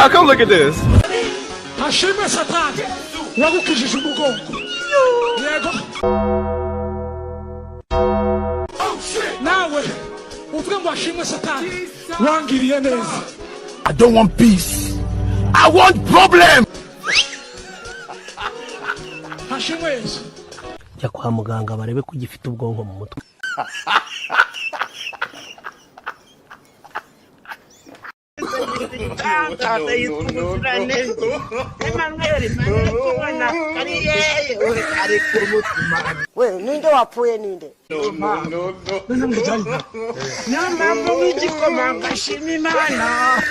y'all, come look at this. Hashime Satani wagukijije umugongo yego nawe uvuga ngo hashime Satani wangiriye neza. I don't want peace. I want problem. Hashime Yesu jya kwa muganga barebe ko gifite ubwonko mu mutwe. We ninde wapfuye ninde? Nyamambo w'igikoma ngashima Imana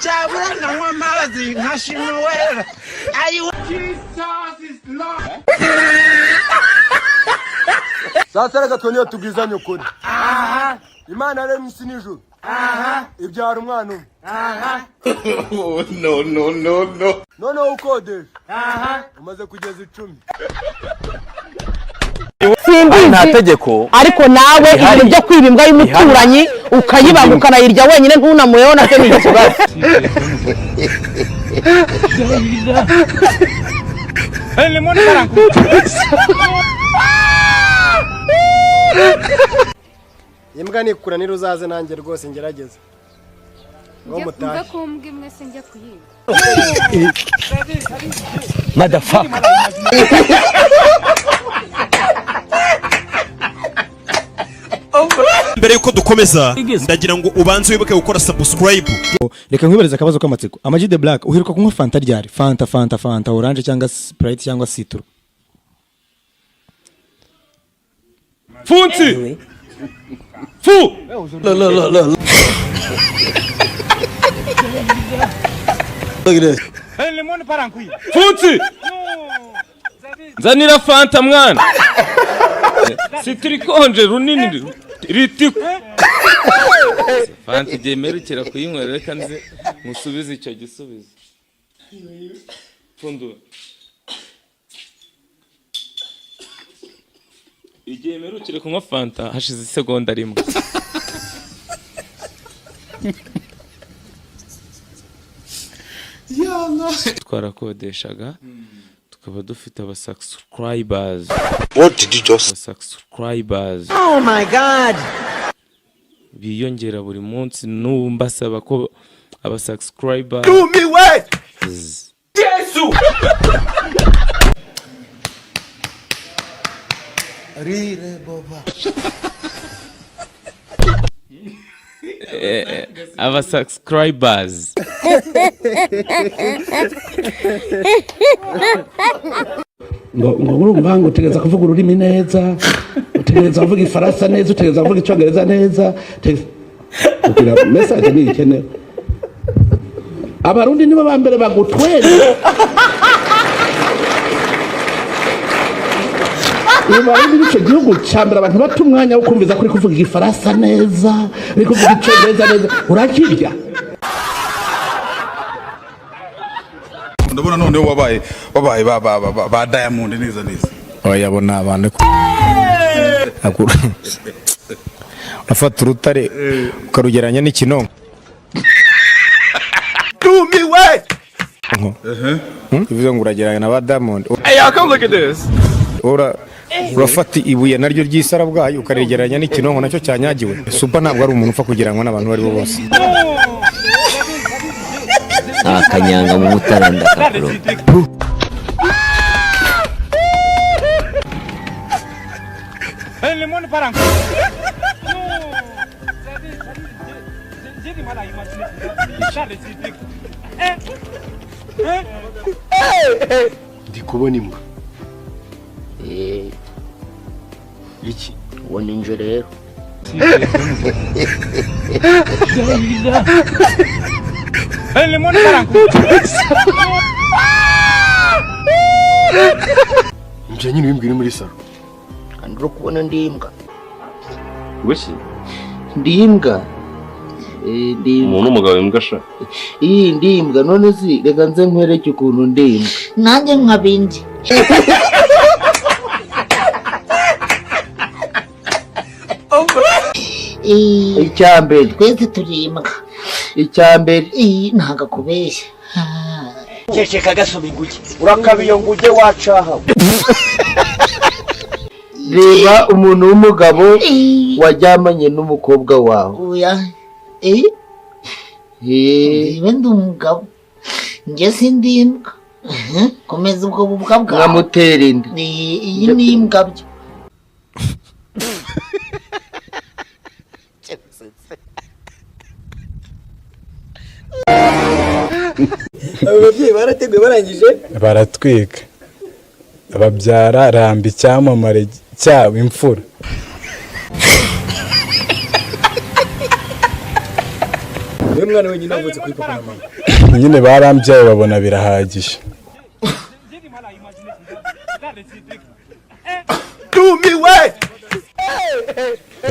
cyabura nkanywa amazi nkashima wera ayiwe Jesus is Lord. Sasa reka twongere tubwizanye ukuri. Imana yaremye isi n'ijuru. Ibyara umwana umwe. No. Noneho ukodesha. Umaze kugeza 10. Simbizi nta tegeko ariko nawe ibintu byo kwiba imbwa y'umuturanyi ukayibaga ukanayirya wenyine ntunamuyeho nacyo ni ikibazo. Imbwa nikura ni ruzaze nanjye rwose ngerageza. Ngo mutahe. Njya kumbwa imwe se njya kuyiba. Motherfucker. Mbere yuko dukomeza ndagira ngo ubanze wibuke gukora subscribe. Reka nkwibereza akabazo k'amatsiko. Amag the Black uheruka kunywa Fanta ryari? Fanta orange cyangwa Sprite cyangwa Citro? Funsi. Fu. Lo. Funsi. Zanira Fanta mwana. Sitrikonje runini ritiku. Fanta demerukira kuyinywera kandi musubize icyo gisubizo. Fundu. Igihe merukire kunywa Fanta hashize isegonda rimwe. Twarakodeshaga tukaba dufite aba subscribers. What did you just? Subscribers. Oh my god. Biyongera buri munsi mbasaba ko aba subscribers. Do me wait. Jesus. Rire boba. Aba subscribers. ngo urumva ngo utegereza kuvuga ururimi neza, utegereza kuvuga ifaransa neza, utegereza kuvuga icyongereza neza, kugira message ni ikenewe. Abarundi nibo bambere bagutwere. Abarundi nicyo gihugu cyambere abantu bata umwanya wo kumviza kuri kuvuga ifaransa neza, uri kuvuga icyongereza neza, urakirya. Ndabona none wabaye ba Diamond neza. Oyabona abantu akura. Afata urutare ukarugeranya n'ikinonko. Do me wait. Bivuze ngo urageranya na ba Diamond. Hey y'all, come look at this. Urafata ibuye naryo ry'isara bwayo ukarigeranya n'ikinonko nacyo cyanyagiwe. Super ntabwo ari umuntu upfa kugiranwa n'abantu bari bo bose. Akanyanga mu mutaranda kakuru. Lemon parango. Ndi kubona imbwa. Iki? Wone nje rero. Lemon parango. Nje nyine wimbwira muri saro. Kandi ro kubona ndimbwa. Wishi? Ndimbwa. Umuntu umugabo imbwa sha. Ndimbwa none si reka nze nkwereke ukuntu ndimbwa. Nanjye nkabindi. Icyambere twese turimbwa. icya mbere ntaga kubeshya Ceceka gasoma inguge urakabiyo nguge wacaha reba umuntu w'umugabo wajyamanye n'umukobwa wawe oya niba ndi umugabo njye sindi imbwa komeza ubwo bubwa bwawe nkamutera inda iyi ni imbwa byo ababyeyi barateguye barangije baratwika babyara ramba icyamamare cyabo imfura uyu mwana wenyine avutse kuri papa na mama nyine barambyaye babona birahagije tumiwe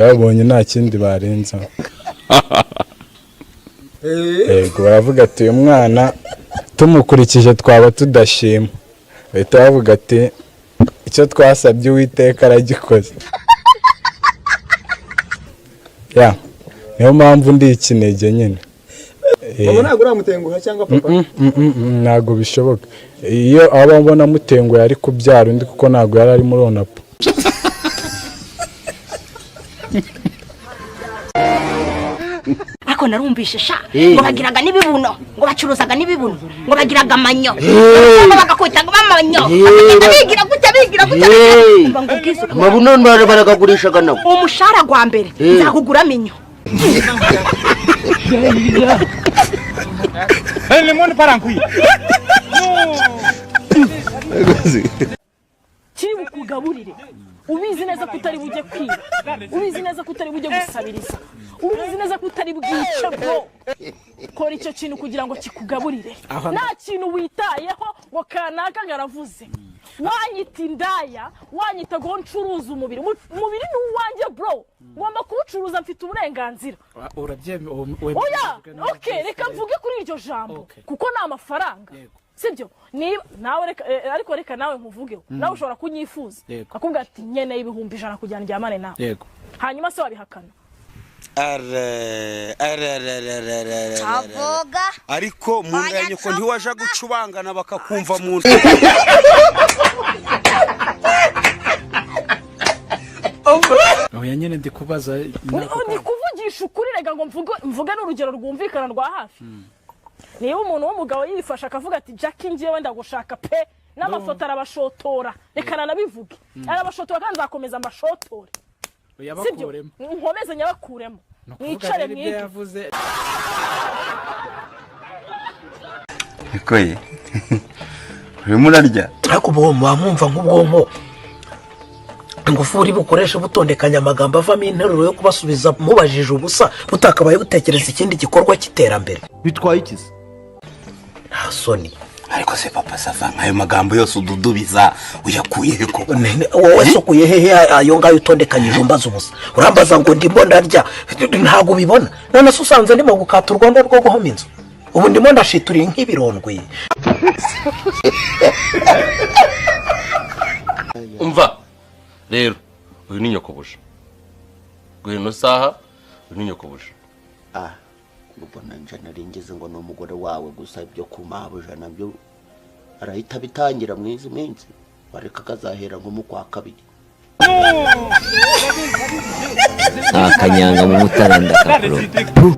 babonye nta kindi barenzaho yego baravuga ati uyu mwana tumukurikije twaba tudashima bahita bavuga ati icyo twasabye Uwiteka aragikoze ya niyo mpamvu ndi ikinege nyine mama ntabwo uramutenguha cyangwa papa ntabwo bishoboka iyo aba mbona mutenguye ari kubyara undi kuko ntabwo yari ari muri onapo ako narumvishe sha ngo bagiraga n'ibibuno ngo bacuruzaga n'ibibuno ngo bagiraga amanyo bagakwitaga amanyo bigira gute amabuno baragagurishaga nawe umushara gwa mbere nzakugura amenyo lemon parankui kibu kugaburire ubizi neza ko utari bujye kwiba ubizi neza ko utari bujye gusabiriza ubizi neza ko utari bwice bwo kora icyo kintu kugira ngo kikugaburire nta kintu witayeho ngo kanaka garavuze wanyita indaya wanyita ngo ncuruza umubiri ni uwanjye bro ngomba kuwucuruza mfite uburenganzira oya okay reka mvuge kuri iryo jambo kuko ni amafaranga sibyo niba nawe ariko reka nawe nkuvugeho nawe ushobora kunyifuza akubwira ati nyeneye ibihumbi 100 kujyana njyamane nawe yego hanyuma se wabihakana avuga ariko munganye ko ntiwaje gucubangana bakakumva mu oya nyene ndikubaza ndi kuvugisha ukuri rega ngo mvuge n'urugero rwumvikana rwa hafi niba umuntu w'umugabo yifasha akavuga ati Jackie ngiye ndagushaka pe n'amafoto arabashotora reka nanabivuge arabashotora kandi nzakomeza amashotore yabakuremo nkomeze nyabakuremo mwicare mwige ikoye urimo urarya ariko mwamwumva nk'ubwonko ingufuri bukoresha butondekanya amagambo avamo interuro yo kubasubiza mubajije ubusa mutakabaye gutekereza ikindi gikorwa cy'iterambere bitwaye ikizi nta soni ariko se papa safa nkayo magambo yose ududubiza uyakuye ko wowe sokuye hehe ayo ngayo utondekanyije umbaza ubusa urambaza ngo ndimo ndarya ntago ubibona none se usanze ndimo gukata urwondo rwo guhoma inzu ubu ndimo ndashituriye nk'ibirondwe umva rero uyu ni nyokobuja gwino saha uyu ni nyokobuja ubona nje naringeze ngo no mugore wawe gusa ibyo kumabuja nabyo arahita bitangira mwizi minsi bareka kazahera nko mu kwa kabiri akanyanga mu mutaranda kakuro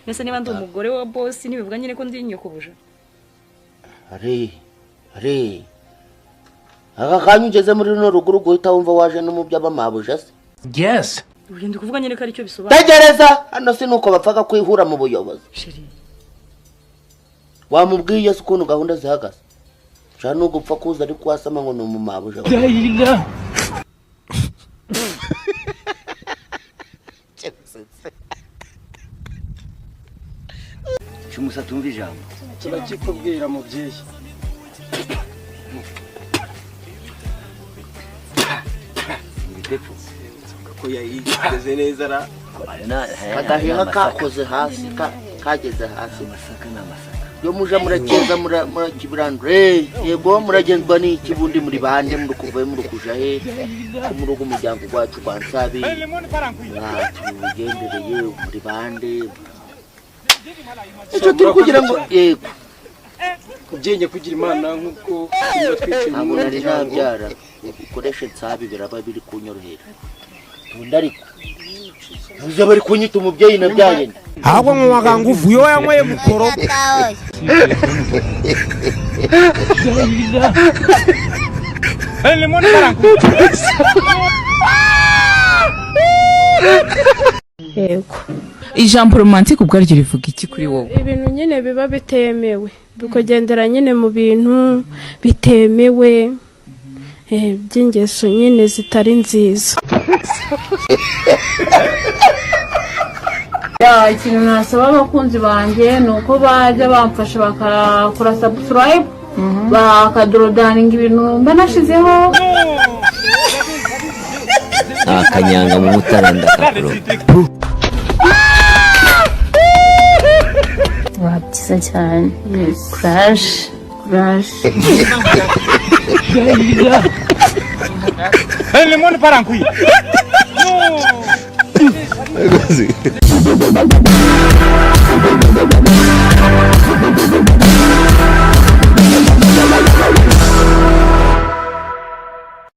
Nese niba ndi umugore wa boss nibivuga nyine ko ndi nyokobuja Are aka kanyu ugeze muri no ruguru guhita wumva waje no mu by'abamabuja se yes ugende kuvuga nyine ko ari cyo bisobanura tegereza hano si nuko bapfaga kwihura mu buyobozi wamubwiye se ukuntu gahunda zihagaze sha no gupfa kuza ari kwasama ngo no mu mabuja cyumusa tumva ijambo turakikubwira mubyeyi ko yayigeze neza ra agahinga kakoze hasi kageze hasi amasaka n'amasaka yo muja murakeza murakibrandura yego muragenzwa n'iki bundi muri bande muri kuvaye muri kuja he mu rugo umuryango gwacu kwansabe tugendereye muri bande icyo turi kugira ngo yego kubyenge kugira imana nkuko ntabwo nari nabyara ukoresha nsabi biraba biri kunyorohera tundariko muze bari kunyita umubyeyi nabyaye ahubwo mu magambo uvuye yanyweye mukoro yego ijambo romantique ubwaryo rivuga iki kuri wowe? ibintu nyine biba bitemewe bikugendera nyine mu bintu bitemewe by'ingeso nyine zitari nziza. ikintu nasaba abakunzi banjye ni uko bajya bamfasha bakakora subscribe bakadorodaninga ibintu mba nashizeho akanyanga mu mutara ndakakuro byiza cyane crash lemon parankui